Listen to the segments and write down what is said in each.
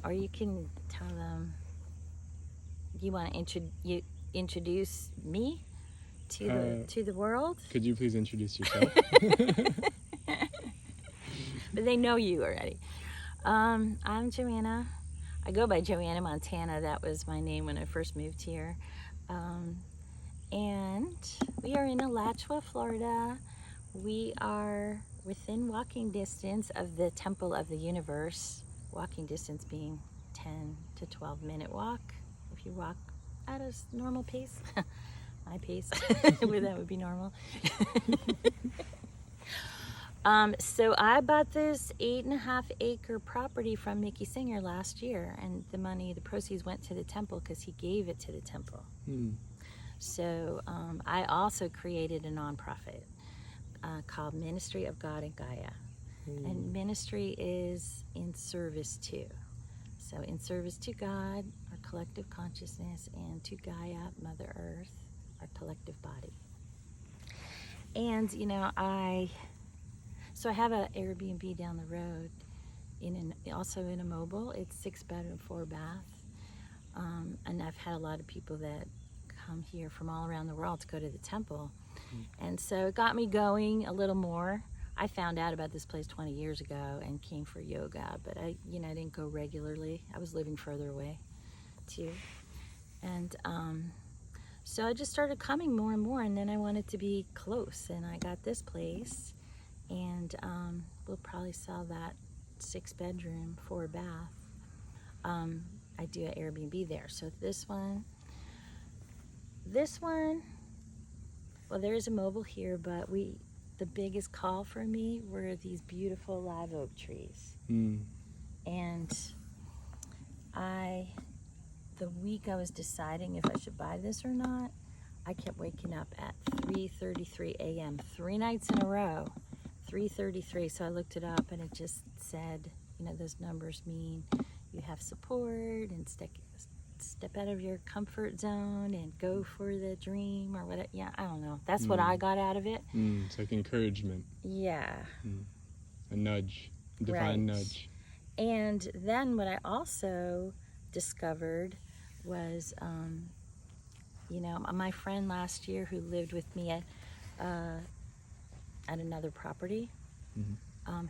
or you can tell them you want to introduce me to the world. Could you please introduce yourself? But they know you already. I'm Joanna. I go by Joanna Montana. That was my name when I first moved here. And we are in Alachua, Florida. We are within walking distance of the Temple of the Universe. Walking distance being 10 to 12 minute walk. If you walk at a normal pace, my pace, that would be normal. So I bought this 8.5 acre property from Mickey Singer last year, and the proceeds went to the temple because he gave it to the temple. So I also created a nonprofit called Ministry of God and Gaia. And ministry is in service to. So in service to God, our collective consciousness, and to Gaia, Mother Earth, our collective body. And, I have an Airbnb down the road, also in a mobile. It's 6-bedroom, 4-bath. And I've had a lot of people that come here from all around the world to go to the temple. And so it got me going a little more. I found out about this place 20 years ago and came for yoga, but I didn't go regularly. I was living further away too. And so I just started coming more and more, and then I wanted to be close, and I got this place, and we'll probably sell that 6-bedroom, 4-bath. I do an Airbnb there. So this one, well, there is a mobile here, but the biggest call for me were these beautiful live oak trees. And the week I was deciding if I should buy this or not, I kept waking up at 3:33 a.m. 3 nights in a row, 3:33. So I looked it up, and it just said, those numbers mean you have support, and step out of your comfort zone and go for the dream, or whatever. Yeah, I don't know. That's what I got out of it. It's like encouragement. Yeah. A nudge, a divine nudge. And then what I also discovered was, my friend last year who lived with me at another property,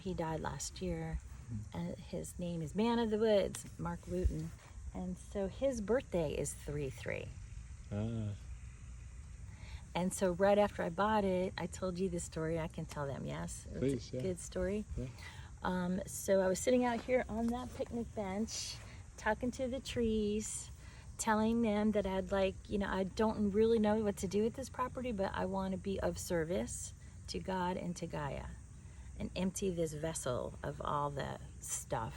he died last year, and his name is Man of the Woods, Mark Wooten. And so his birthday is 3/3. And so right after I bought it, I told you this story. I can tell them, yes? Please, it's a good story. Yeah. So I was sitting out here on that picnic bench, talking to the trees, telling them that I don't really know what to do with this property, but I want to be of service to God and to Gaia and empty this vessel of all the stuff.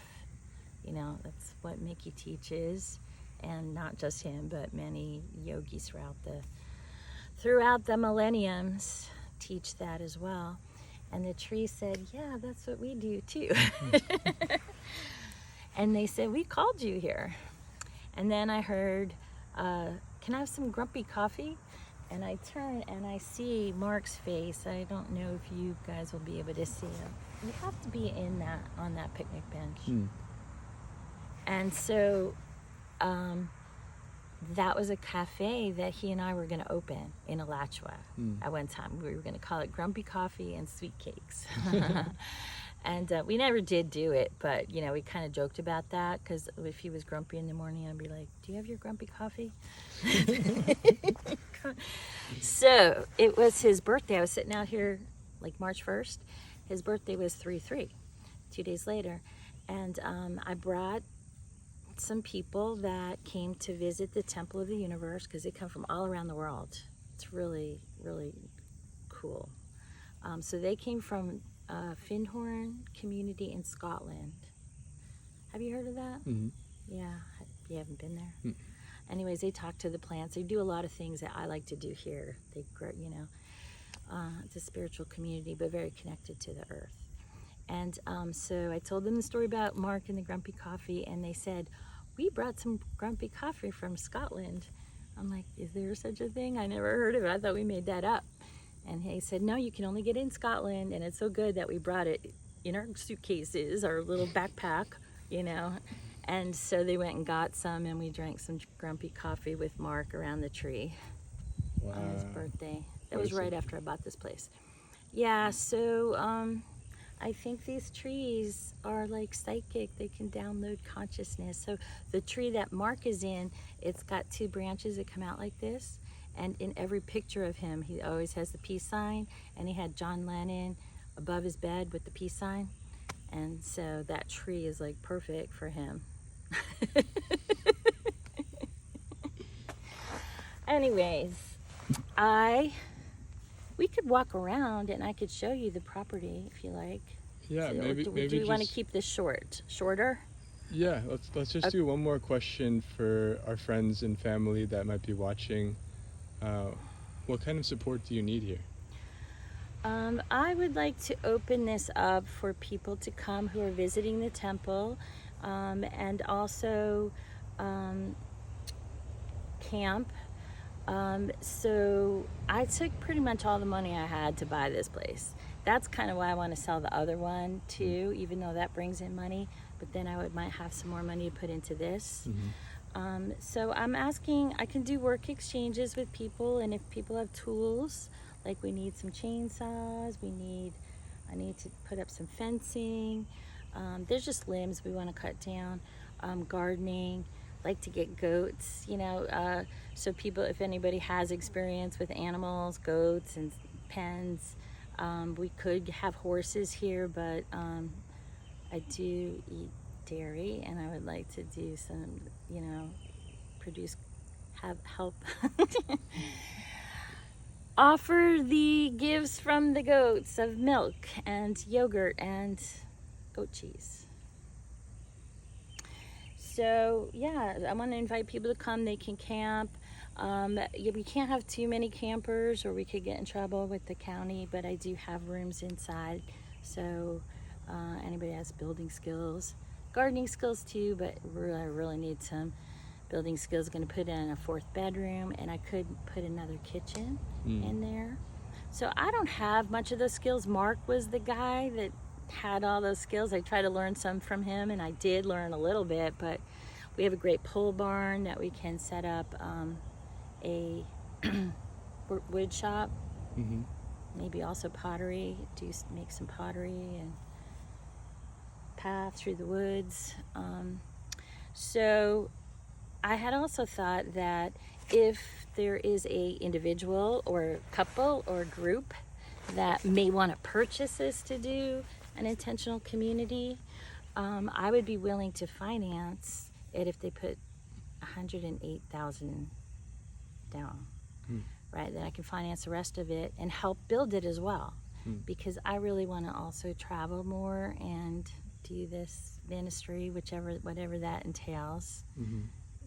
That's what Mickey teaches, and not just him, but many yogis throughout the millenniums teach that as well. And the tree said, yeah, that's what we do too. And they said, we called you here. And then I heard, can I have some grumpy coffee? And I turn and I see Mark's face. I don't know if you guys will be able to see him. You have to be on that picnic bench. And so that was a cafe that he and I were going to open in Alachua at one time. We were going to call it Grumpy Coffee and Sweet Cakes. And we never did do it, but, we kind of joked about that, because if he was grumpy in the morning, I'd be like, do you have your grumpy coffee? So it was his birthday. I was sitting out here like March 1st. His birthday was 3/3, 2 days later. And I brought some people that came to visit the Temple of the Universe, because they come from all around the world. It's really, really cool. So they came from Findhorn community in Scotland. Have you heard of that? Yeah, you haven't been there? Anyways, they talk to the plants. They do a lot of things that I like to do here. They grow, it's a spiritual community, but very connected to the earth. And so I told them the story about Mark and the grumpy coffee, and they said, we brought some grumpy coffee from Scotland. I'm like, is there such a thing? I never heard of it. I thought we made that up. And he said, no, you can only get it in Scotland, and it's so good that we brought it in our suitcases, our little backpack, And so they went and got some, and we drank some grumpy coffee with Mark around the tree on his birthday. That was right after I bought this place. Yeah, so I think these trees are like psychic. They can download consciousness. So the tree that Mark is in, it's got 2 branches that come out like this. And in every picture of him, he always has the peace sign. And he had John Lennon above his bed with the peace sign. And so that tree is like perfect for him. Anyways, we could walk around and I could show you the property if you like. Yeah, So, maybe do you want to keep this shorter? Yeah, let's just do one more question for our friends and family that might be watching. What kind of support do you need here? I would like to open this up for people to come who are visiting the temple, and also camp. So I took pretty much all the money I had to buy this place. That's kind of why I want to sell the other one too, even though that brings in money. But then might have some more money to put into this. So I'm asking, I can do work exchanges with people, and if people have tools, like we need some chainsaws, I need to put up some fencing. There's just limbs we want to cut down, gardening, like to get goats, so people, if anybody has experience with animals, goats and pens, we could have horses here, but I do eat dairy, and I would like to do some, help offer the gifts from the goats of milk and yogurt and goat cheese. So yeah, I want to invite people to come. They can camp. We can't have too many campers or we could get in trouble with the county, but I do have rooms inside. So anybody has building skills, gardening skills too, but I really need some building skills. Going to put in a 4th bedroom, and I could put another kitchen in there. So I don't have much of those skills. Mark was the guy that had all those skills. I tried to learn some from him, and I did learn a little bit, but we have a great pole barn that we can set up a wood shop, maybe also pottery, make some pottery and path through the woods. So I had also thought that if there is a individual or couple or group that may want to purchase this to do an intentional community, I would be willing to finance it if they put $108,000 down. Right, then I can finance the rest of it and help build it as well, because I really want to also travel more and do this ministry, whatever that entails,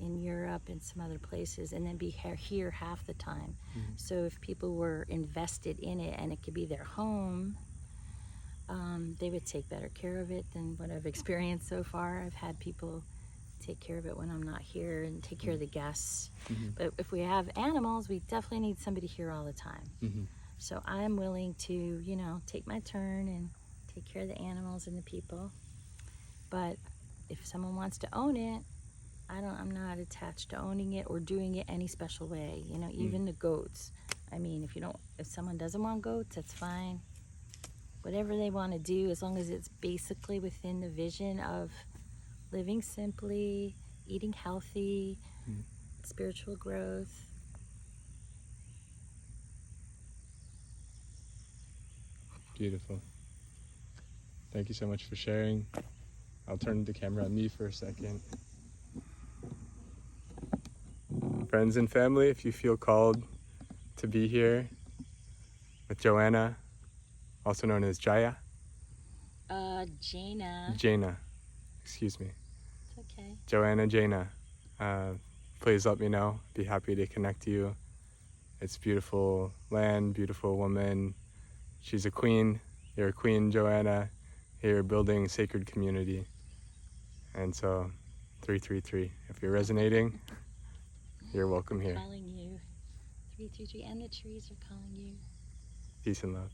in Europe and some other places, and then be here half the time. So if people were invested in it and it could be their home, they would take better care of it than what I've experienced so far. I've had people take care of it when I'm not here and take care of the guests. But if we have animals, we definitely need somebody here all the time. So I'm willing to, take my turn and take care of the animals and the people. But if someone wants to own it, I'm not attached to owning it or doing it any special way. Even the goats. I mean, if someone doesn't want goats, that's fine. Whatever they want to do, as long as it's basically within the vision of living simply, eating healthy, spiritual growth. Beautiful. Thank you so much for sharing. I'll turn the camera on me for a second. Friends and family, if you feel called to be here with Joanna, also known as Jaya. Jaina, excuse me. It's okay. Joanna, Jaina, please let me know. Be happy to connect you. It's beautiful land, beautiful woman. She's a queen. You're a queen, Joanna. You're building sacred community. And so, 333. If you're resonating, you're welcome here. Calling you. 333, and the trees are calling you. Peace and love.